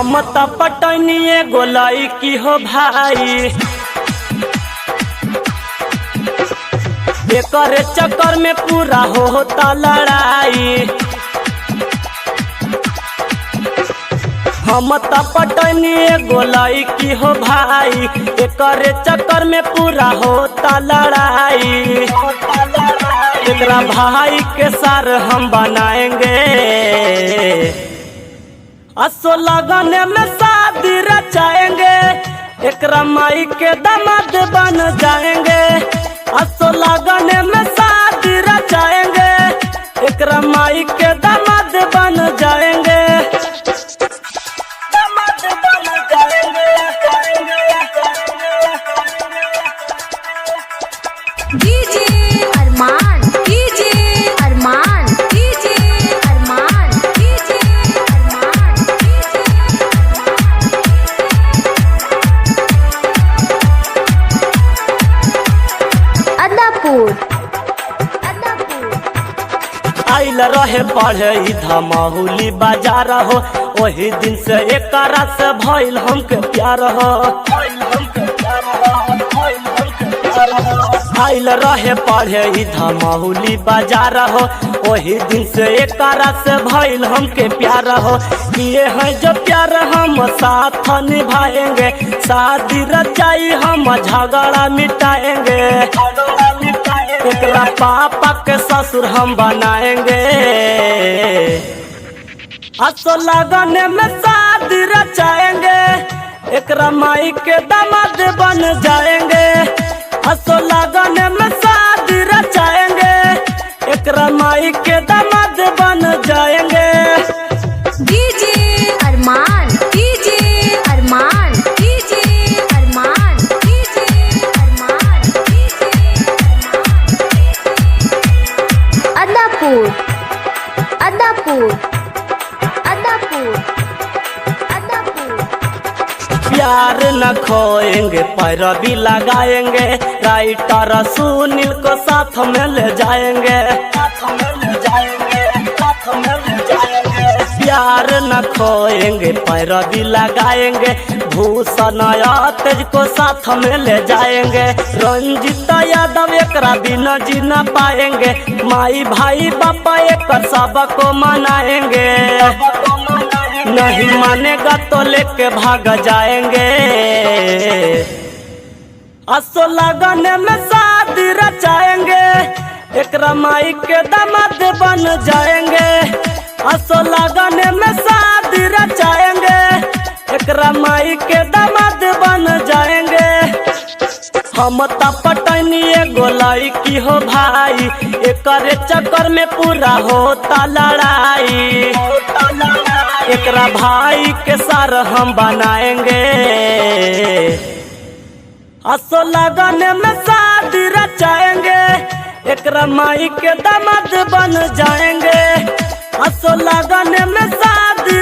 हम त पटनिए गोलाई की हो भाई, एकरे चक्कर में पूरा होता लड़ाई। हम त पटनिए गोलाई की हो भाई, एकरे चक्कर में पूरा होता लड़ाई। एकरा भाई के सार हम बनाएंगे, असो लगन में शादी रचाएंगे। एकरा माई के दामाद बन जाएंगे, असो लगन में शादी रचाएंगे। एकरा माई के दामाद बन जाएंगे, दामाद बन जाएंगे। डीजे अरमान, डीजे अरमान, डीजे अरमान, डीजे अरमान, अदापुर, अदापुर। आइल रहे पढ़े धमाहुली बाजार हो, वही दिन से एकरा से भइल हमके प्यार हो। आइल रहे पढ़े धमाहुली बाजार हो, वही दिन से एकरा से भइल हमके प्यार हो। ये है जो प्यार हम साथ निभाएंगे, शादी रचाई हम झगड़ा मिटाएंगे। एकरा पापा के ससुर हम बनाएंगे, असो लगन में शादी रचाएंगे। एकरा माई के दामाद बन जाएंगे, असो लगन में शादी रचाएंगे। एकरा माई के दामाद बन जाएंगे। डीजे अरमान, डीजे अरमान, डीजे अरमान, डीजे अरमान, डीजे अदापुर, अदापुर, अदापुर, अदापुर। प्यार न खोएंगे पैरवी लगाएंगे, राइटर सुनील को साथ में ले जाएंगे। प्यार न खोएंगे पैरवी लगाएंगे, भूषण तेज को साथ में ले जाएंगे। रंजित यादव एकरा बिना जी न पाएंगे, माई भाई बापा एक सबको मनाएंगे। नहीं मानेगा तो लेके भाग जाएंगे, असो लगन में शादी रचाएंगे। एकरा माई के दामाद बन जाएंगे, असो लगन में शादी रचाएंगे। एकरा माई के दामाद बन जाएंगे। हम त पटनिए गोलाई की हो भाई, एकरे चक्कर में पूरा होता लड़ाई। एकरा भाई के सार हम बनाएंगे, असो लगन में शादी रचाएंगे। एकरा माई के दामाद बन जाएंगे, असो लगन में शादी